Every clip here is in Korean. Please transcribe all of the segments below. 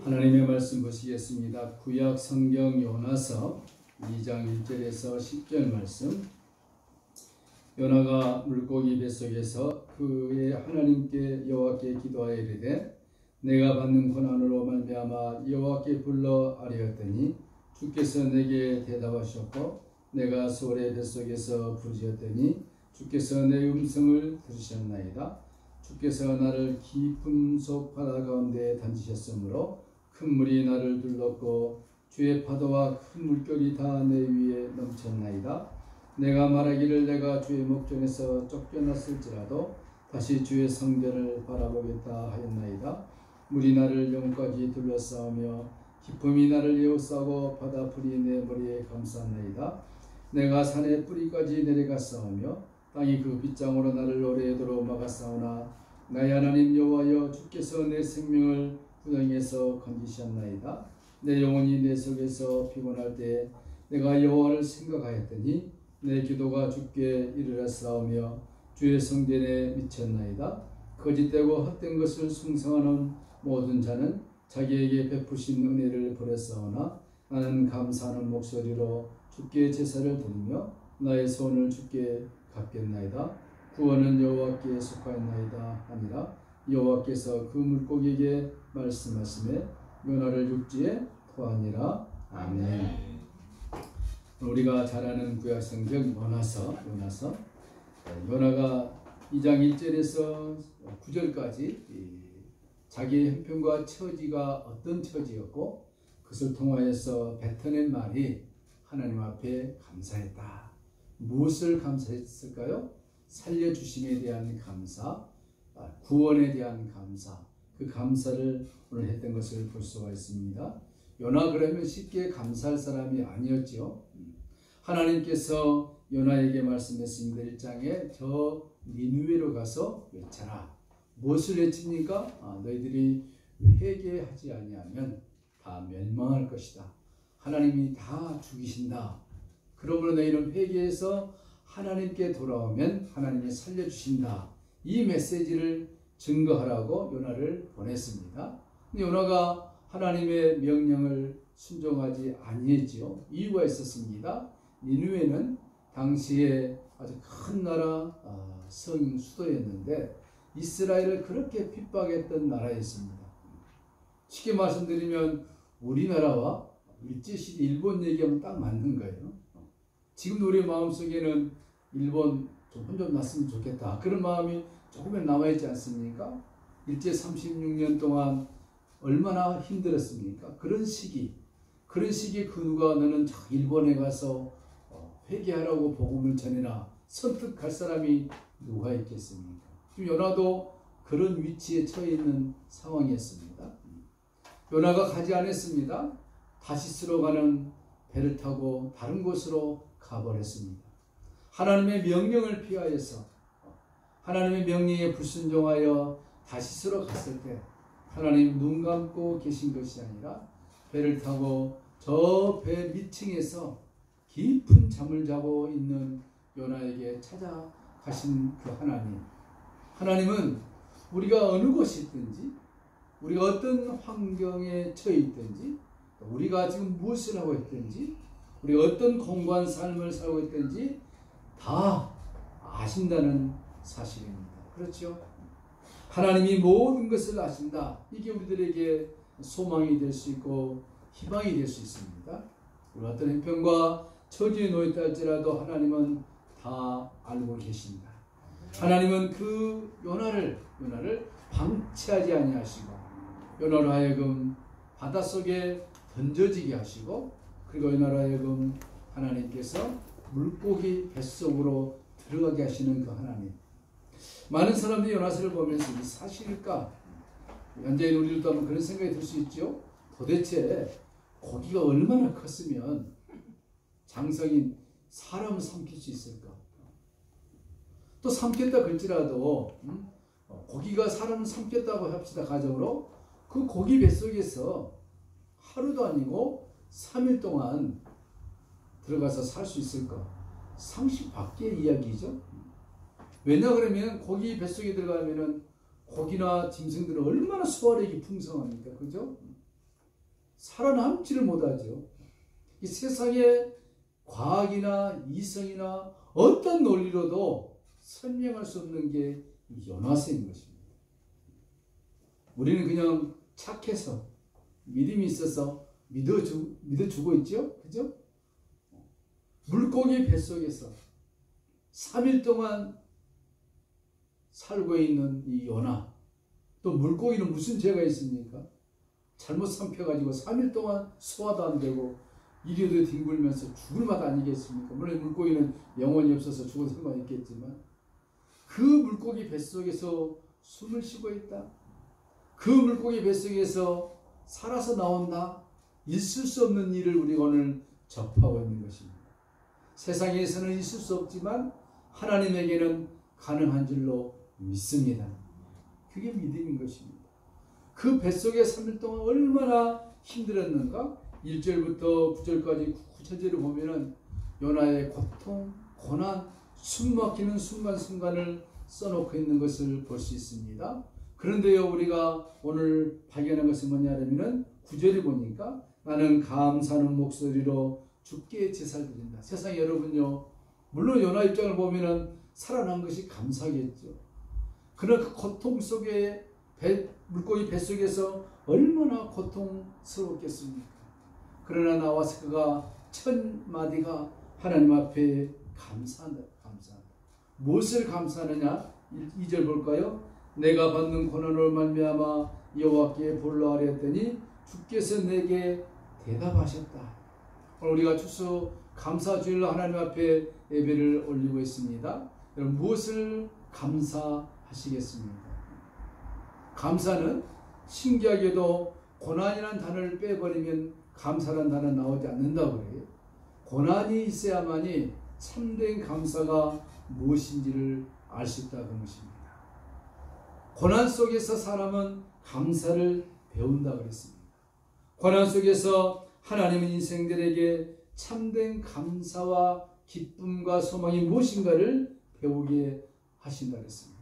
하나님의 말씀 보시겠습니다. 구약 성경 요나서 2장 1절에서 10절 말씀. 요나가 물고기 뱃속에서 그의 하나님께 여호와께 기도하여 이르되 내가 받는 고난으로 말미암아 여호와께 불러 아뢰었더니 주께서 내게 대답하셨고 내가 소의 뱃속에서 부르짖었더니 주께서 내 음성을 들으셨나이다. 주께서 나를 깊은 속 바다 가운데 던지셨으므로 큰 물이 나를 둘렀고 주의 파도와 큰 물결이 다 내 위에 넘쳤나이다. 내가 말하기를 내가 주의 목전에서 쫓겨났을지라도 다시 주의 성전을 바라보겠다 하였나이다. 물이 나를 영까지 둘러싸우며 기품이 나를 에워싸고 바다 풀이 내 머리에 감쌌나이다. 내가 산의 뿌리까지 내려갔사오며 땅이 그 빗장으로 나를 오래도록 막았사오나 나의 하나님 여호와여 주께서 내 생명을 구덩이에서 건지셨나이다. 내 영혼이 내 속에서 피곤할 때 내가 여호와를 생각하였더니 내 기도가 주께 이르렀사오며 주의 성전에 미쳤나이다. 거짓되고 헛된 것을 숭상하는 모든 자는 자기에게 베푸신 은혜를 버렸사오나 나는 감사하는 목소리로 주께 제사를 드리며 나의 소원을 주께 갚겠나이다. 구원은 여호와께 속하였나이다 하니라. 여호와께서 그 물고기에게 말씀하시매 요나를 육지에 토하니라. 아멘. 우리가 잘 아는 구약 성경 요나서 요나가 2장 1절에서 9절까지 자기의 형편과 처지가 어떤 처지였고 그것을 통하여서 뱉어낸 말이 하나님 앞에 감사했다. 무엇을 감사했을까요? 살려주심에 대한 감사, 구원에 대한 감사, 그 감사를 오늘 했던 것을 볼 수가 있습니다. 요나 그러면 쉽게 감사할 사람이 아니었죠. 하나님께서 요나에게 말씀했습니다. 1장에 저 니느웨로 가서 외쳐라. 무엇을 외칩니까? 너희들이 회개하지 아니하면 다 멸망할 것이다. 하나님이 다 죽이신다. 그러므로 너희는 회개해서 하나님께 돌아오면 하나님이 살려주신다. 이 메시지를 증거하라고 요나를 보냈습니다. 요나가 하나님의 명령을 순종하지 아니했지요. 이유가 있었습니다. 니느웨는 당시에 아주 큰 나라 성 수도였는데 이스라엘을 그렇게 핍박했던 나라였습니다. 쉽게 말씀드리면 우리나라와 일제시대 일본 얘기하면 딱 맞는 거예요. 지금 우리 마음속에는 일본 좀 혼좀 났으면 좋겠다. 그런 마음이 조금은 남아있지 않습니까? 일제 36년 동안 얼마나 힘들었습니까? 그런 시기 그 누가 너는 일본에 가서 회개하라고 복음을 전해라. 설득할 사람이 누가 있겠습니까? 지금 요나도 그런 위치에 처해 있는 상황이었습니다. 요나가 가지 않았습니다. 다시스로 가는 배를 타고 다른 곳으로 가버렸습니다. 하나님의 명령을 피하여서 하나님의 명령에 불순종하여 다시스로 갔을 때 하나님 눈 감고 계신 것이 아니라 배를 타고 저 배 밑층에서 깊은 잠을 자고 있는 요나에게 찾아가신 그 하나님은 우리가 어느 곳에 있든지 우리가 어떤 환경에 처해 있든지 우리가 지금 무엇을 하고 있든지 우리가 어떤 공고한 삶을 살고 있든지 다 아신다는 사실입니다. 그렇죠? 하나님이 모든 것을 아신다. 이게 우리들에게 소망이 될 수 있고 희망이 될 수 있습니다. 우리 어떤 형편과 처지에 놓였다 할지라도 하나님은 다 알고 계신다. 하나님은 그 요나를 방치하지 아니하시고 요나로 하여금 바닷속에 던져지게 하시고 그리고 요나로 하여금 하나님께서 물고기 뱃속으로 들어가게 하시는 그 하나님. 많은 사람들이 요나서를 보면서 이 사실일까? 현재인 우리들도 한번 그런 생각이 들 수 있죠. 도대체 고기가 얼마나 컸으면 장성인 사람을 삼킬 수 있을까? 또 삼켰다 그럴지라도 고기가 사람을 삼켰다고 합시다. 가정으로 그 고기 뱃속에서 하루도 아니고 3일 동안 들어가서 살 수 있을까? 상식 밖의 이야기죠. 왜냐 그러면 고기 뱃속에 들어가면은 고기나 짐승들은 얼마나 소화력이 풍성합니까? 그죠? 살아남지를 못하죠. 이 세상에 과학이나 이성이나 어떤 논리로도 설명할 수 없는 게 요나서인 것입니다. 우리는 그냥 착해서 믿음이 있어서 믿어주고 있죠. 그죠? 물고기 뱃속에서 3일 동안 살고 있는 이 요나. 또 물고기는 무슨 죄가 있습니까? 잘못 삼켜가지고 3일 동안 소화도 안 되고 이리도 뒹굴면서 죽을 맛 아니겠습니까? 물론 물고기는 영혼이 없어서 죽어도 상관있겠지만 그 물고기 뱃속에서 숨을 쉬고 있다. 그 물고기 뱃속에서 살아서 나온다. 있을 수 없는 일을 우리가 오늘 접하고 있는 것입니다. 세상에서는 있을 수 없지만 하나님에게는 가능한 줄로 믿습니다. 그게 믿음인 것입니다. 그 뱃속에 3일 동안 얼마나 힘들었는가? 1절부터 9절까지 구체적으로 보면은 요나의 고통, 고난, 숨막히는 순간순간을 써놓고 있는 것을 볼 수 있습니다. 그런데요, 우리가 오늘 발견한 것은 뭐냐면은 9절에 보니까 나는 감사하는 목소리로 주께 제사를 드린다. 세상에 여러분요, 물론 요나 입장을 보면은 살아난 것이 감사겠죠. 그러나 그 고통 속에 물고기 뱃속에서 얼마나 고통스럽겠습니까? 그러나 나와서 그가 첫 마디가 하나님 앞에 감사한다. 감사한다. 무엇을 감사하느냐? 2절 볼까요? 내가 받는 고난으로 말미암아 여호와께 불러 아뢰었더니 주께서 내게 대답하셨다. 오늘 우리가 추수 감사주일로 하나님 앞에 예배를 올리고 있습니다. 여러분 무엇을 감사하시겠습니까? 감사는 신기하게도 고난이라는 단어를 빼버리면 감사라는 단어는 나오지 않는다고 그래요. 고난이 있어야만이 참된 감사가 무엇인지를 알 수 있다는 것입니다. 고난 속에서 사람은 감사를 배운다 그랬습니다. 고난 속에서 하나님은 인생들에게 참된 감사와 기쁨과 소망이 무엇인가를 배우게 하신다 그랬습니다.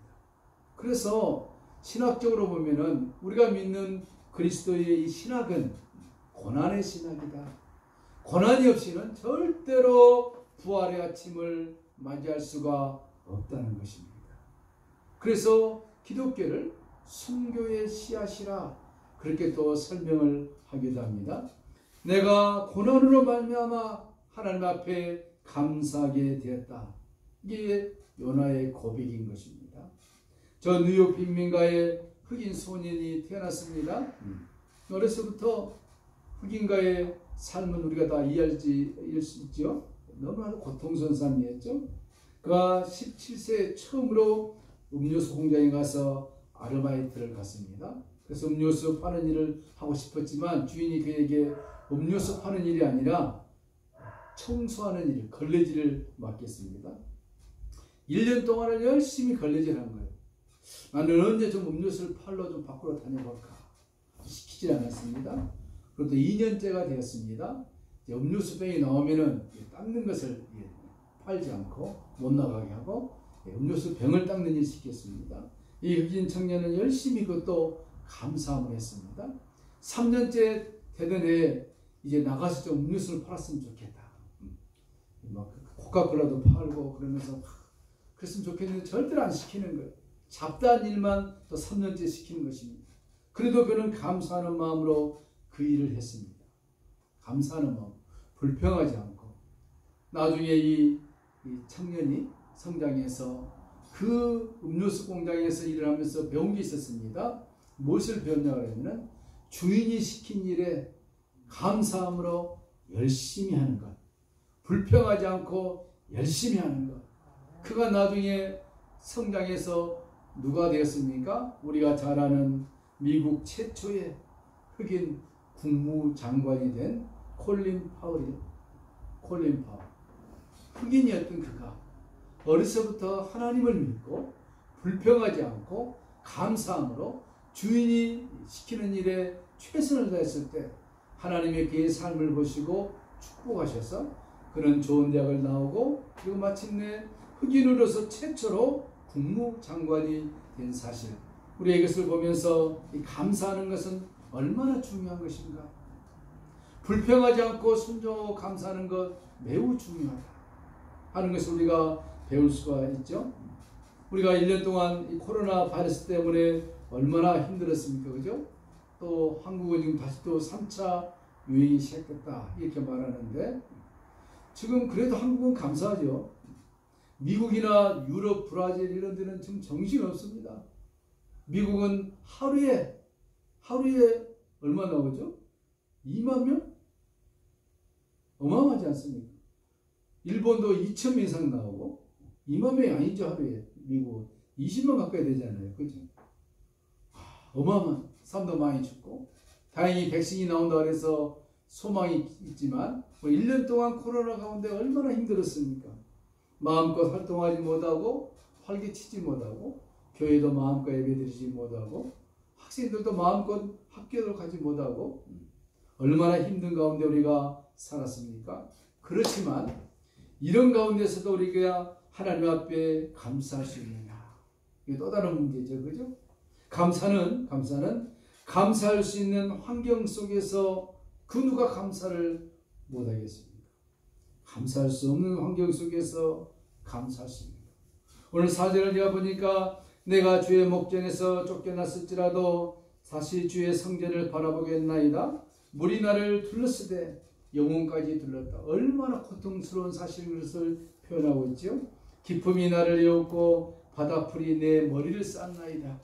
그래서 신학적으로 보면은 우리가 믿는 그리스도의 이 신학은 고난의 신학이다. 고난이 없이는 절대로 부활의 아침을 맞이할 수가 없다는 것입니다. 그래서 기독교를 순교의 씨앗이라 그렇게 또 설명을 하기도 합니다. 내가 고난으로 말미암아 하나님 앞에 감사하게 되었다. 이게 요나의 고백인 것입니다. 저 뉴욕 빈민가에 흑인 소년이 태어났습니다. 어려서부터 흑인가의 삶은 우리가 다 이해할 수 있죠. 너무나 고통스러운 삶이었죠. 그가 17세 처음으로 음료수 공장에 가서 아르바이트를 갔습니다. 그래서 음료수 파는 일을 하고 싶었지만 주인이 그에게 음료수 파는 일이 아니라 청소하는 일, 걸레질을 맡겼습니다. 1년 동안을 열심히 걸레질한 거예요. 나는 언제 좀 음료수를 팔러 좀 밖으로 다녀볼까 시키지 않았습니다. 그것도 2년째가 되었습니다. 음료수병이 나오면은 닦는 것을 팔지 않고 못 나가게 하고 음료수병을 닦는 일을 시켰습니다. 이 흑인 청년은 열심히 그것도 감사함을 했습니다. 3년째 되던 해에 이제 나가서 좀 음료수를 팔았으면 좋겠다. 막 코카콜라도 팔고 그러면서 그랬으면 좋겠는데 절대로 안 시키는 거예요. 잡다한 일만 또 3년째 시키는 것입니다. 그래도 그는 감사하는 마음으로 그 일을 했습니다. 감사하는 마음, 불평하지 않고. 나중에 이 청년이 성장해서 그 음료수 공장에서 일을 하면서 배운 게 있었습니다. 무엇을 배웠냐고 하면 주인이 시킨 일에 감사함으로 열심히 하는 것, 불평하지 않고 열심히 하는 것. 그가 나중에 성장해서 누가 되었습니까? 우리가 잘 아는 미국 최초의 흑인 국무장관이 된 콜린 파월이요. 콜린 파월. 흑인이었던 그가 어려서부터 하나님을 믿고 불평하지 않고 감사함으로 주인이 시키는 일에 최선을 다했을 때 하나님의 그의 삶을 보시고 축복하셔서 그는 좋은 대학을 나오고 그리고 마침내 흑인으로서 최초로 국무장관이 된 사실. 우리가 이것을 보면서 이 감사하는 것은 얼마나 중요한 것인가. 불평하지 않고 순종하고 감사하는 것 매우 중요하다 하는 것을 우리가 배울 수가 있죠. 우리가 1년 동안 이 코로나 바이러스 때문에 얼마나 힘들었습니까? 그죠? 또 한국은 지금 다시 또 3차 유행이 시작됐다 이렇게 말하는데, 지금 그래도 한국은 감사하죠. 미국이나 유럽, 브라질 이런 데는 지금 정신 없습니다. 미국은 하루에 얼마 나오죠? 2만 명? 어마어마하지 않습니까? 일본도 2천 명 이상 나오고 2만 명이 아니죠. 하루에. 미국 20만 가까이 되잖아요. 그죠? 어마어마한 사람도 많이 죽고, 다행히 백신이 나온다고 해서 소망이 있지만 1년 동안 코로나 가운데 얼마나 힘들었습니까? 마음껏 활동하지 못하고 활기치지 못하고 교회도 마음껏 예배드리지 못하고 학생들도 마음껏 학교를 가지 못하고 얼마나 힘든 가운데 우리가 살았습니까? 그렇지만 이런 가운데서도 우리가 하나님 앞에 감사할 수 있느냐? 이게 또 다른 문제죠. 그죠? 감사는 감사할 수 있는 환경 속에서 그 누가 감사를 못하겠습니까? 감사할 수 없는 환경 속에서 감사할 수 있는 것. 오늘 4절을 제가 보니까 내가 주의 목전에서 쫓겨났을지라도 다시 주의 성전을 바라보겠나이다. 물이 나를 둘렀으되 영혼까지 둘렀다. 얼마나 고통스러운 사실인 것을 표현하고 있죠. 기품이 나를 에웠고 바다풀이 내 머리를 쌌나이다.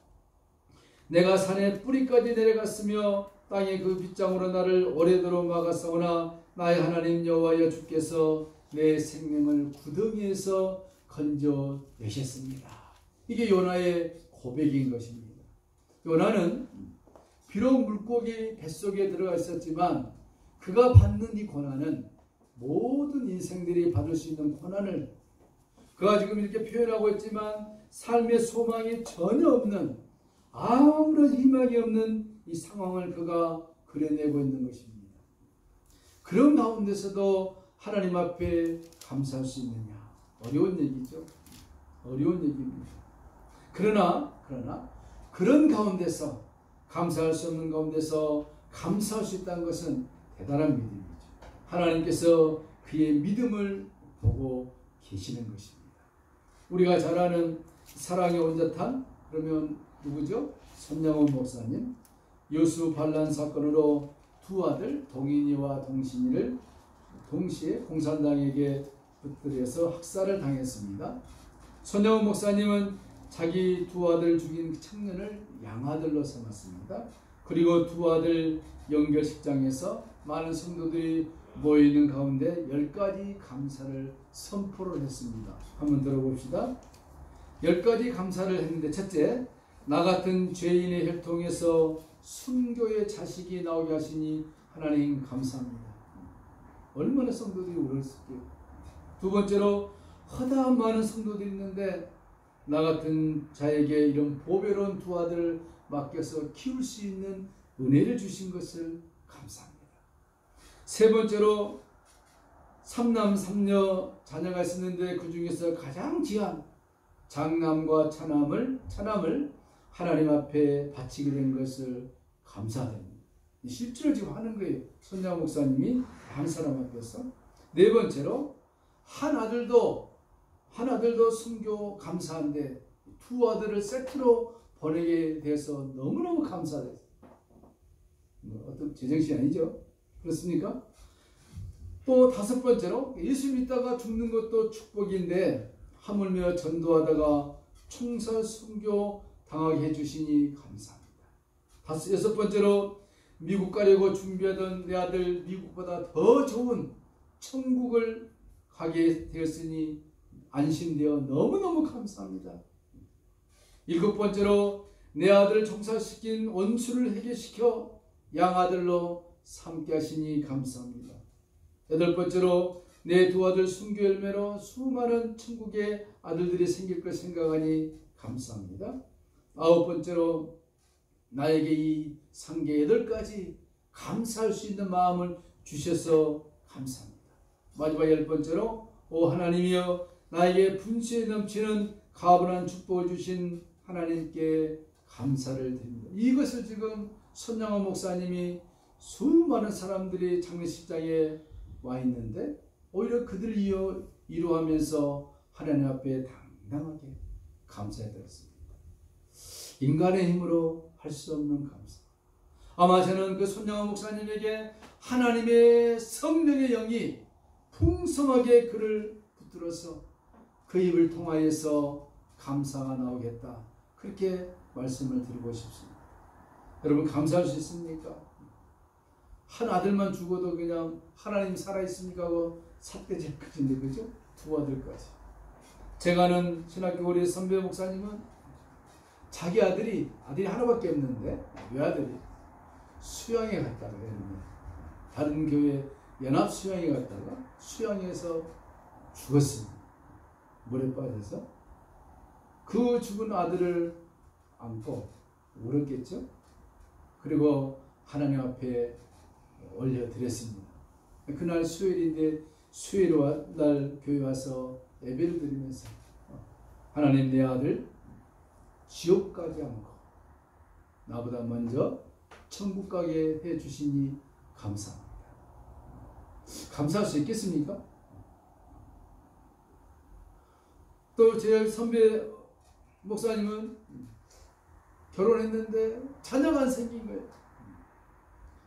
내가 산의 뿌리까지 내려갔으며 땅의 그 빗장으로 나를 오래도록 막았사오나 나의 하나님 여호와여 주께서 내 생명을 구덩이에서 건져내셨습니다. 이게 요나의 고백인 것입니다. 요나는 비록 물고기 뱃속에 들어가 있었지만 그가 받는 이 고난은 모든 인생들이 받을 수 있는 고난을, 그가 지금 이렇게 표현하고 있지만 삶의 소망이 전혀 없는, 아무런 희망이 없는 이 상황을 그가 그려내고 있는 것입니다. 그런 가운데서도 하나님 앞에 감사할 수 있느냐? 어려운 얘기죠. 어려운 얘기입니다. 그러나 그런 가운데서, 감사할 수 없는 가운데서 감사할 수 있다는 것은 대단한 믿음이죠. 하나님께서 그의 믿음을 보고 계시는 것입니다. 우리가 잘 아는 사랑의 온자탄, 그러면 누구죠? 손양원 목사님. 여수 반란 사건으로 두 아들 동인이와 동신이를 동시에 공산당에게 붙들여서 학살을 당했습니다. 손양원 목사님은 자기 두 아들 죽인 청년을 양아들로 삼았습니다. 그리고 두 아들 연결식장에서 많은 성도들이 모이는 가운데 10가지 감사를 선포를 했습니다. 한번 들어봅시다. 10가지 감사를 했는데, 첫째, 나 같은 죄인의 혈통에서 순교의 자식이 나오게 하시니 하나님 감사합니다. 얼마나 성도들이 울었을까요? 두 번째로, 허다한 많은 성도들이 있는데 나 같은 자에게 이런 보배로운 두 아들을 맡겨서 키울 수 있는 은혜를 주신 것을 감사합니다. 세 번째로, 3남 3녀 자녀가 있었는데 그 중에서 가장 귀한 장남과 차남을 하나님 앞에 바치게 된 것을 감사드립니다. 실제로 지금 하는 거예요. 손양 목사님이 한 사람 앞에서. 네 번째로, 한 아들도 순교 감사한데 두 아들을 세트로 보내게 돼서 너무너무 감사해요. 어떤 제정신이 아니죠? 그렇습니까? 또 다섯 번째로, 예수 믿다가 죽는 것도 축복인데 하물며 전도하다가 총살 순교 당하게 해주시니 감사합니다. 여섯 번째로, 미국 가려고 준비하던 내 아들 미국보다 더 좋은 천국을 가게 되었으니 안심되어 너무너무 감사합니다. 일곱 번째로, 내 아들을 종살시킨 원수를 해결시켜 양아들로 삼게 하시니 감사합니다. 여덟 번째로, 내 두 아들 순교 열매로 수많은 천국의 아들들이 생길 걸 생각하니 감사합니다. 아홉 번째로, 나에게 이 상계 8가지 감사할 수 있는 마음을 주셔서 감사합니다. 마지막 열 번째로, 오 하나님이여, 나에게 분수에 넘치는 가분한 축복을 주신 하나님께 감사를 드립니다. 이것을 지금 손양원 목사님이 수많은 사람들이 장례식장에 와 있는데 오히려 그들 이루하면서 하나님 앞에 당당하게 감사해 드렸습니다. 인간의 힘으로 할 수 없는 감사. 아마 저는 그 손양호 목사님에게 하나님의 성령의 영이 풍성하게 그를 붙들어서 그 입을 통하여서 감사가 나오겠다, 그렇게 말씀을 드리고 싶습니다. 여러분, 감사할 수 있습니까? 한 아들만 죽어도 그냥 하나님 살아있습니까 하고 삿대질 것인데, 그죠? 두 아들까지. 제가 아는 신학교 우리 선배 목사님은 자기 아들이 하나밖에 없는데 외아들이 수양에 갔다가 다른 교회 연합 수양에 갔다가 수양에서 죽었습니다. 물에 빠져서. 그 죽은 아들을 안고 울었겠죠. 그리고 하나님 앞에 올려드렸습니다. 그날 수요일인데 수요일 날 교회 와서 예배를 드리면서 하나님, 내 아들 지옥 가게 않고 나보다 먼저 천국 가게 해주시니 감사합니다. 감사할 수 있겠습니까? 또 제 선배 목사님은 결혼했는데 자녀가 안 생긴 거예요.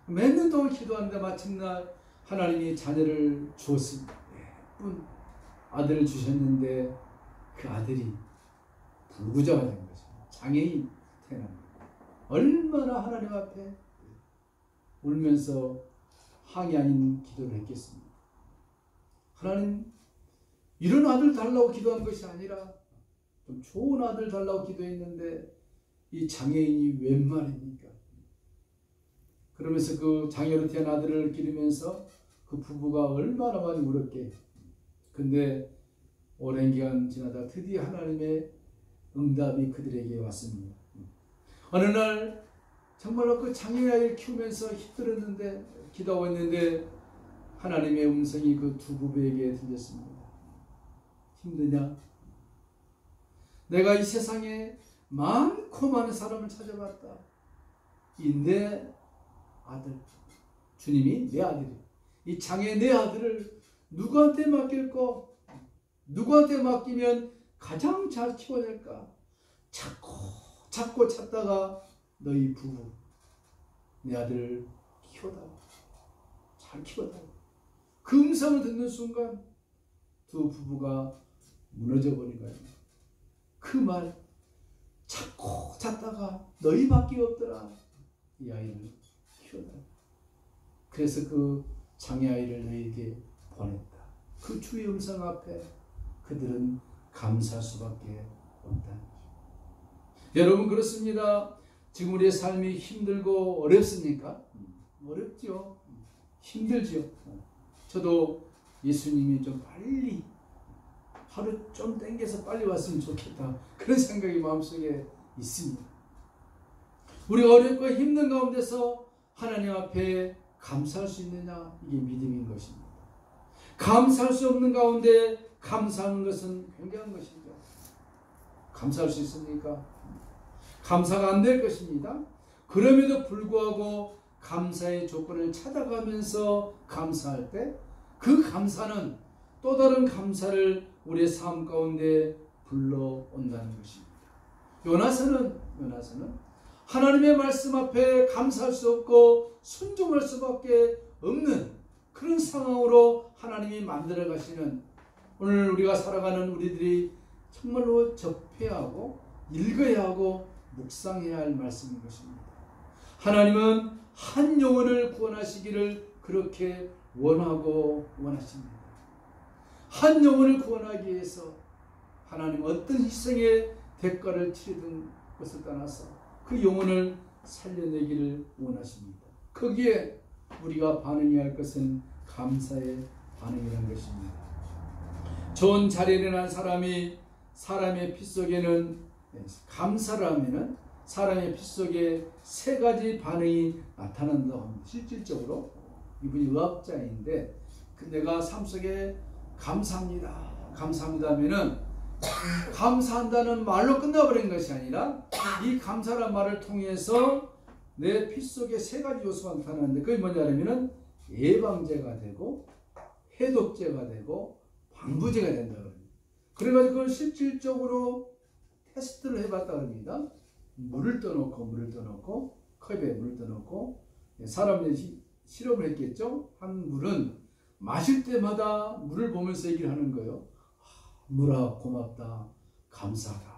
몇 년 동안 기도하는데 마침날 하나님이 자녀를 주었습니다. 예쁜 아들을 주셨는데 그 아들이 불구자가 된 거죠. 장애인 태어납니다. 얼마나 하나님 앞에 울면서 항이 아닌 기도를 했겠습니까? 하나님, 이런 아들 달라고 기도한 것이 아니라 좀 좋은 아들 달라고 기도했는데 이 장애인이 웬 말입니까? 그러면서 그 장애로 태어난 아들을 기르면서 그 부부가 얼마나 많이 울었게. 근데 오랜 기간 지나다 드디어 하나님의 응답이 그들에게 왔습니다. 어느 날 정말로 그 장애인 아이를 키우면서 힘들었는데, 기도하고 있는데 하나님의 음성이 그 두 부부에게 들렸습니다. 힘드냐? 내가 이 세상에 많고 많은 사람을 찾아봤다. 이 내 아들, 주님이 내 아들이, 이 장애 내 아들을 누구한테 맡길까? 누구한테 맡기면 가장 잘 키워낼까? 찾고 찾다가 너희 부부, 내 아들을 키워달라, 잘 키워달라. 그 음성을 듣는 순간 두 부부가 무너져 버린 거예요. 그 말, 찾고 찾다가 너희밖에 없더라. 이 아이를 키워달라. 그래서 그 장애 아이를 너희에게 보냈다. 그 주의 음성 앞에 그들은 감사할 수밖에 없다는 거죠. 여러분, 그렇습니다. 지금 우리의 삶이 힘들고 어렵습니까? 어렵죠. 힘들죠. 저도 예수님이 좀 빨리, 하루 좀 땡겨서 빨리 왔으면 좋겠다, 그런 생각이 마음속에 있습니다. 우리가 어렵고 힘든 가운데서 하나님 앞에 감사할 수 있느냐, 이게 믿음인 것입니다. 감사할 수 없는 가운데 감사하는 것은 굉장한 것이죠. 감사할 수 있습니까? 감사가 안 될 것입니다. 그럼에도 불구하고 감사의 조건을 찾아가면서 감사할 때 그 감사는 또 다른 감사를 우리의 삶 가운데 불러온다는 것입니다. 요나서는 하나님의 말씀 앞에 감사할 수 없고 순종할 수밖에 없는 그런 상황으로 하나님이 만들어 가시는, 오늘 우리가 살아가는 우리들이 정말로 접해야 하고 읽어야 하고 묵상해야 할 말씀인 것입니다. 하나님은 한 영혼을 구원하시기를 그렇게 원하고 원하십니다. 한 영혼을 구원하기 위해서 하나님 어떤 희생의 대가를 치르든 것을 떠나서 그 영혼을 살려내기를 원하십니다. 거기에 우리가 반응해야 할 것은 감사의 반응이라는 것입니다. 좋은 자리에 일어난 사람의 피 속에는, 감사를 하면은 사람의 피 속에 세 가지 반응이 나타난다고 합니다. 실질적으로 이분이 의학자인데, 내가 삶 속에 감사합니다 하면은 감사한다는 말로 끝나버린 것이 아니라 이 감사란 말을 통해서 내 피 속에 세 가지 요소가 나타나는데 그게 뭐냐면은 예방제가 되고 해독제가 되고 방부제가 된다 그럽니다. 그래가지고 그걸 실질적으로 테스트를 해봤다 그럽니다. 물을 떠놓고 컵에 물을 떠놓고 사람들이 실험을 했겠죠. 한 물은 마실 때마다 물을 보면서 얘기를 하는 거예요. 물아 고맙다 감사하다.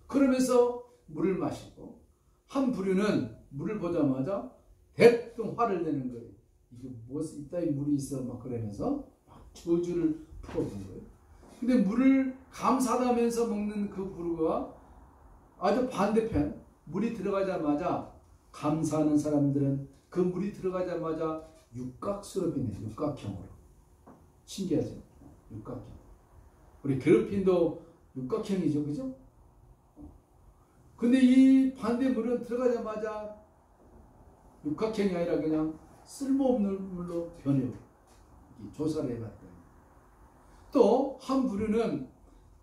그러면서 물을 마시고 한 부류는 물을 보자마자 대뜸 화를 내는 거예요. 이게 무엇 이따위 물이 있어 막 그러면서 막 저주를 풀어본 거예요. 근데 물을 감사하다면서 먹는 그 부류가 아주 반대편, 물이 들어가자마자 감사하는 사람들은 그 물이 들어가자마자 육각수로 변해요. 육각형으로. 신기하죠? 육각형. 우리 괴롭힘도 육각형이죠. 그죠? 근데 이 반대물은 들어가자마자 육각형이 아니라 그냥 쓸모없는 물로 변해요. 조사를 해봤더니. 또 한 부류는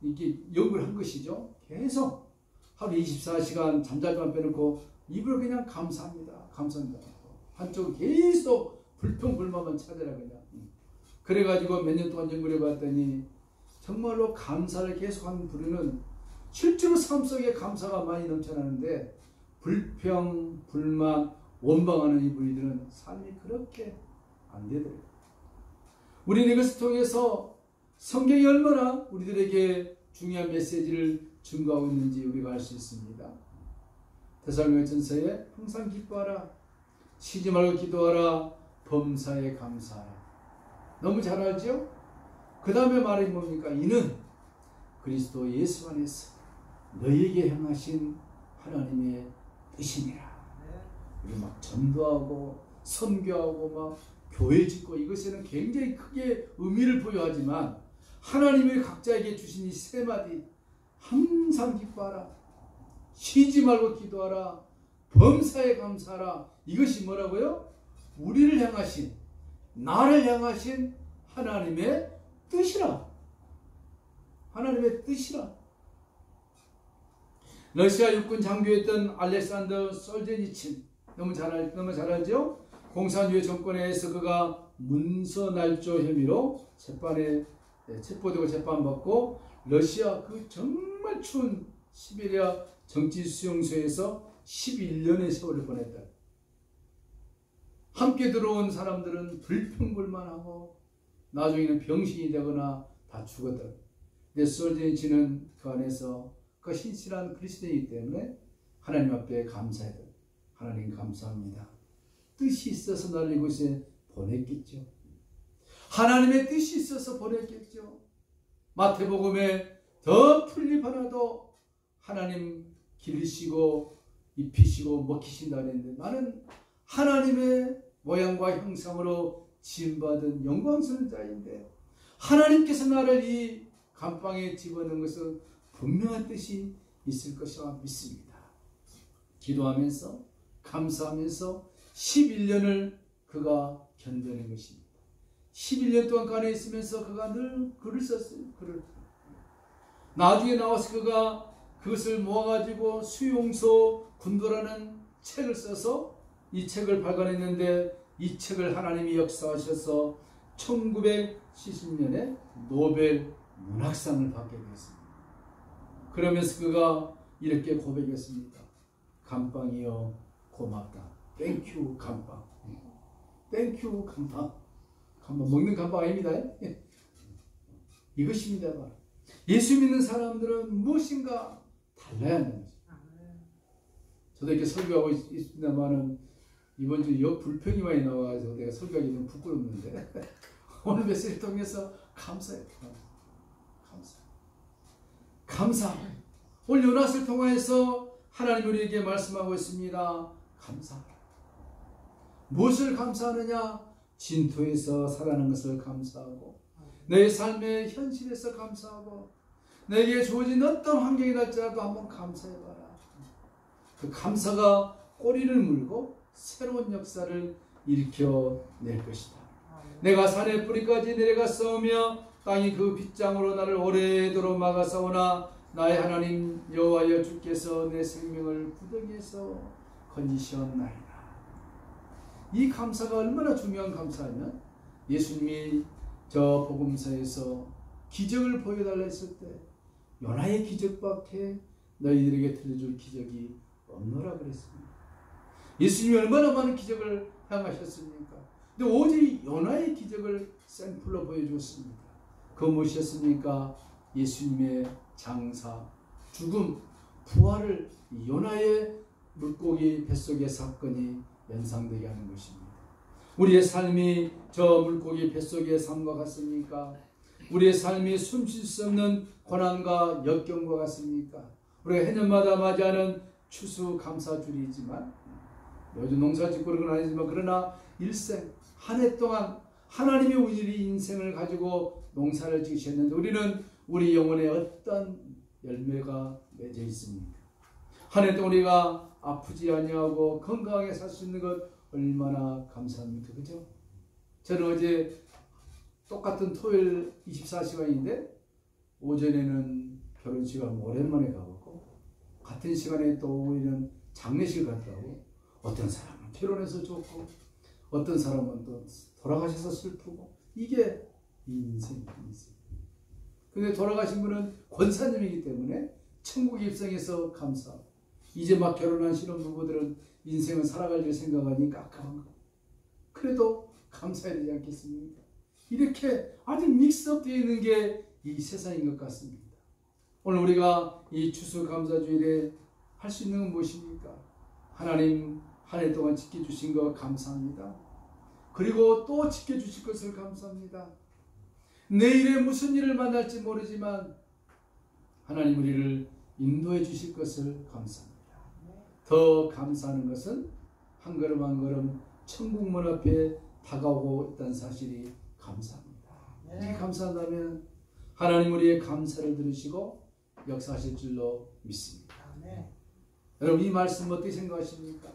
이게 역을 한 것이죠. 계속 하루 24시간 잠잘만 빼놓고 입으로 그냥 감사합니다. 감사합니다. 한쪽은 계속 불평불만만 찾아라 그냥. 그래가지고 몇 년 동안 연구를 해봤더니 정말로 감사를 계속하는 부류는 실제로 삶 속에 감사가 많이 넘쳐나는데 불평, 불만, 원망하는 이 부류들은 삶이 그렇게 안 되더라고요. 우리는 이것을 통해서 성경이 얼마나 우리들에게 중요한 메시지를 증거하고 있는지 우리가 알 수 있습니다. 데살로니가전서에 항상 기뻐하라, 쉬지 말고 기도하라, 범사에 감사하라. 너무 잘 알죠? 그 다음에 말이 뭡니까? 이는 그리스도 예수 안에서 너희에게 행하신 하나님의 뜻이니라. 우리 막 전도하고 선교하고 막 교회 짓고 이것에는 굉장히 크게 의미를 부여하지만 하나님이 각자에게 주신 이 세 마디 항상 기뻐하라, 쉬지 말고 기도하라, 범사에 감사하라. 이것이 뭐라고요? 우리를 향하신, 나를 향하신 하나님의 뜻이라. 하나님의 뜻이라. 러시아 육군 장교였던 알렉산더 솔제니친, 너무 잘 알죠? 공산주의 정권에서 그가 문서날조 혐의로 체포되고 재판받고 러시아 그 정말 추운 시베리아 정치수용소에서 11년의 세월을 보냈다. 함께 들어온 사람들은 불평불만하고 나중에는 병신이 되거나 다 죽었다. 근데 솔제니친은 그 안에서 그 신실한 그리스도인이기 때문에 하나님 앞에 감사해야 돼요. 하나님 감사합니다. 뜻이 있어서 나를 이곳에 보냈겠죠. 하나님의 뜻이 있어서 보냈겠죠. 마태복음에 더 풀잎 하나도 하나님 기르시고 입히시고 먹히신다 했는데 나는 하나님의 모양과 형상으로 지음받은 영광스러운 자인데 하나님께서 나를 이 감방에 집어넣은 것은 분명한 뜻이 있을 것이라 믿습니다. 기도하면서 감사하면서 11년을 그가 견뎌낸 것입니다. 11년 동안 간에 있으면서 그가 늘 글을 썼어요. 글을. 나중에 나와서 그가 그것을 모아가지고 수용소 군도라는 책을 써서 이 책을 발간했는데 이 책을 하나님이 역사하셔서 1970년에 노벨 문학상을 받게 되었습니다. 그러면서 그가 이렇게 고백했습니다. 감방이여 고맙다. 땡큐 감방. 땡큐 감방. 감방 먹는 감방 아닙니다. 이것입니다. 예수 믿는 사람들은 무엇인가 달라야 하는 거죠. 저도 이렇게 설교하고 있습니다만은 이번 주 역불평이 많이 나와서 내가 설교하기 좀 부끄럽는데 오늘 메시지를 통해서 감사해요. 감사. 오늘 요나스를 통해서 하나님 우리에게 말씀하고 있습니다. 감사하라. 무엇을 감사하느냐? 진토에서 살아나는 것을 감사하고 내 삶의 현실에서 감사하고 내게 주어진 어떤 환경이 날지라도 한번 감사해봐라. 그 감사가 꼬리를 물고 새로운 역사를 일으켜낼 것이다. 내가 산의 뿌리까지 내려가 싸우며 땅이 그 빗장으로 나를 오래도록 막아싸우나 나의 하나님 여호와여 주께서 내 생명을 구덩이에서 건지시었나이다. 이 감사가 얼마나 중요한 감사하면 예수님이 저 복음서에서 기적을 보여달라 했을 때 요나의 기적밖에 너희들에게 들려줄 기적이 없노라 그랬습니다. 예수님이 얼마나 많은 기적을 행하셨습니까? 근데 오직 요나의 기적을 샘플로 보여주었습니다. 그 무엇이었습니까? 예수님의 장사, 죽음, 부활을 요나의 물고기 뱃속의 사건이 연상되게 하는 것입니다. 우리의 삶이 저 물고기 뱃속의 삶과 같습니까? 우리의 삶이 숨쉴 수 없는 고난과 역경과 같습니까? 우리가 해년마다 맞이하는 추수감사주일이지만 요즘 농사짓고 그런 건 아니지만 그러나 일생 한 해 동안 하나님이 우리 인생을 가지고 농사를 지으셨는데 우리는 우리 영혼에 어떤 열매가 맺어 있습니까? 한 해 동안 우리가 아프지 아니하고 건강하게 살 수 있는 것 얼마나 감사합니까? 그죠? 저는 어제 똑같은 토요일 24시간인데 오전에는 결혼식을 오랜만에 가봤고 같은 시간에 또 오후에는 장례식을 갔다 오고 어떤 사람은 결혼해서 좋고 어떤 사람은 또 돌아가셔서 슬프고 이게 인생입니다. 근데 돌아가신 분은 권사님이기 때문에 천국에 입성해서 감사하고 이제 막 결혼한 신혼부부들은 인생을 살아갈 생각하니 깜깜한 거. 그래도 감사해야 되지 않겠습니까? 이렇게 아주 믹스업 되어 있는 게 이 세상인 것 같습니다. 오늘 우리가 이 추수감사주일에 할 수 있는 건 무엇입니까? 하나님 한 해 동안 지켜주신 거 감사합니다. 그리고 또 지켜주실 것을 감사합니다. 내일에 무슨 일을 만날지 모르지만 하나님 우리를 인도해 주실 것을 감사합니다. 더 감사하는 것은 한 걸음 한 걸음 천국 문 앞에 다가오고 있다는 사실이 감사합니다. 이 감사한다면 하나님 우리의 감사를 들으시고 역사하실 줄로 믿습니다. 여러분 이 말씀 어떻게 생각하십니까?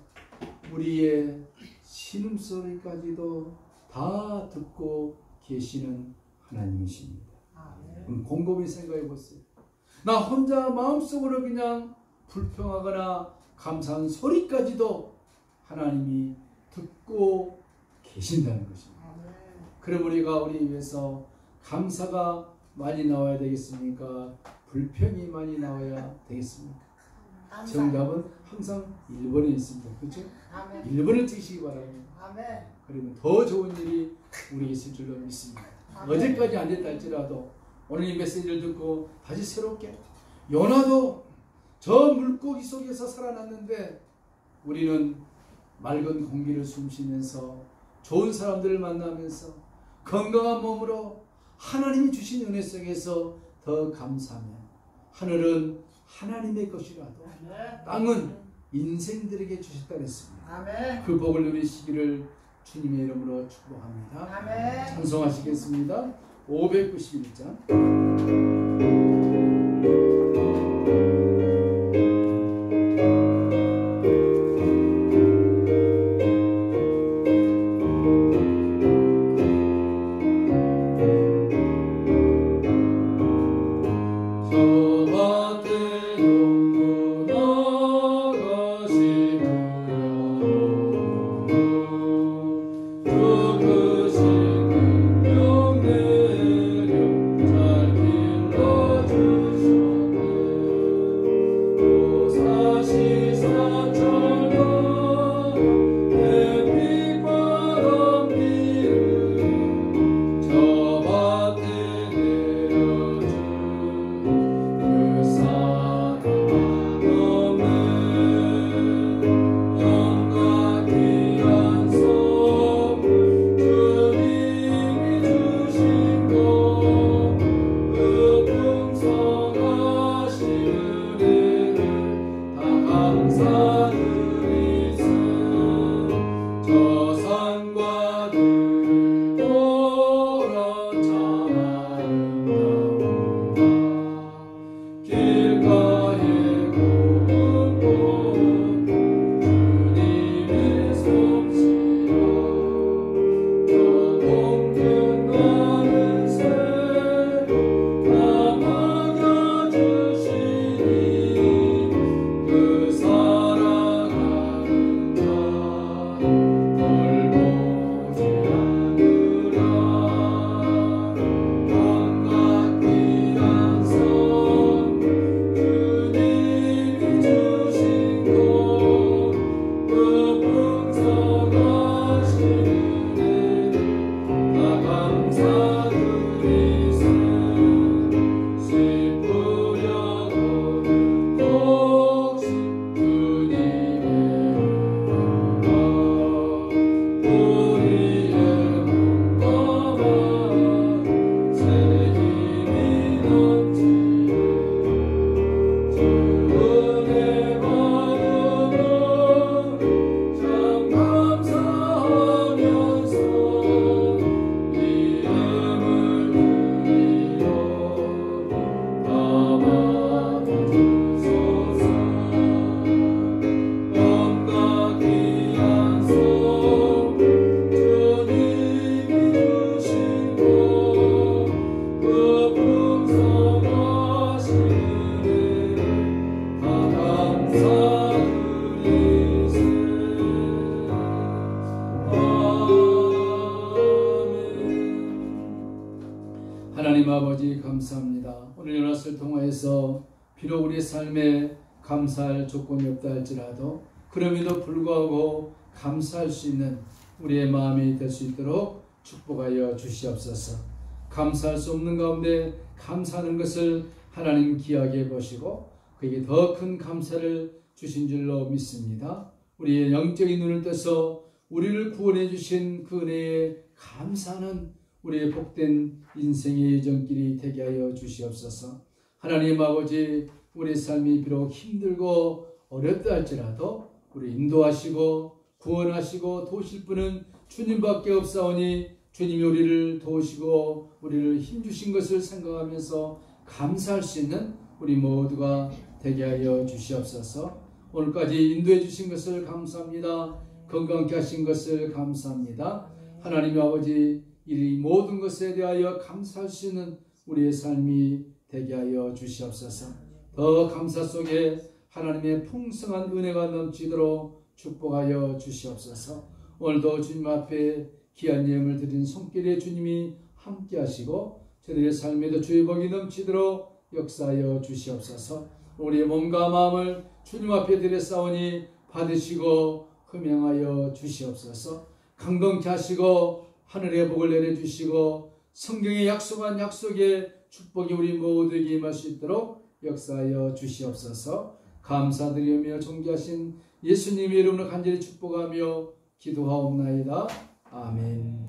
우리의 신음소리까지도 다 듣고 계시는 하나님이십니다. 곰곰이 생각해 보세요. 나 혼자 마음속으로 그냥 불평하거나 감사한 소리까지도 하나님이 듣고 계신다는 것입니다. 그럼 우리가 우리 위해서 감사가 많이 나와야 되겠습니까? 불평이 많이 나와야 되겠습니까? 정답은 항상 1번에 있습니다. 그렇죠? 1번을 찍으시기 바랍니다. 그러면 더 좋은 일이 우리에게 있을 줄로 믿습니다. 어제까지 안 됐다 할지라도 오늘 이 메시지를 듣고 다시 새롭게 요나도 저 물고기 속에서 살아났는데 우리는 맑은 공기를 숨쉬면서 좋은 사람들을 만나면서 건강한 몸으로 하나님이 주신 은혜 속에서 더 감사하며 하늘은 하나님의 것이라도 땅은 인생들에게 주셨다 그랬습니다. 그 복을 누리시기를 주님의 이름으로 축복합니다. 찬송하시겠습니다. 591장 하나님 아버지 감사합니다. 오늘 연합을 통하여서 비록 우리의 삶에 감사할 조건이 없다 할지라도 그럼에도 불구하고 감사할 수 있는 우리의 마음이 될 수 있도록 축복하여 주시옵소서. 감사할 수 없는 가운데 감사하는 것을 하나님 귀하게 보시고 그에게 더 큰 감사를 주신 줄로 믿습니다. 우리의 영적인 눈을 떠서 우리를 구원해 주신 그 은혜에 감사하는 우리의 복된 인생의 여정길이 되게 하여 주시옵소서. 하나님 아버지, 우리 삶이 비록 힘들고 어렵다 할지라도 우리 인도하시고 구원하시고 도우실 분은 주님밖에 없사오니 주님이 우리를 도우시고 우리를 힘주신 것을 생각하면서 감사할 수 있는 우리 모두가 되게 하여 주시옵소서. 오늘까지 인도해 주신 것을 감사합니다. 건강케 하신 것을 감사합니다. 하나님 아버지, 이 모든 것에 대하여 감사할 수 있는 우리의 삶이 되게 하여 주시옵소서. 더 감사 속에 하나님의 풍성한 은혜가 넘치도록 축복하여 주시옵소서. 오늘도 주님 앞에 귀한 예물을 드린 손길에 주님이 함께 하시고 저들의 삶에도 주의 복이 넘치도록 역사하여 주시옵소서. 우리의 몸과 마음을 주님 앞에 드렸사오니 받으시고 흠양하여 주시옵소서. 강건케 하시고 하늘의 복을 내려주시고 성경에 약속한 약속의 축복이 우리 모두에게 임할 수 있도록 역사하여 주시옵소서. 감사드리며 존귀하신 예수님의 이름으로 간절히 축복하며 기도하옵나이다. 아멘.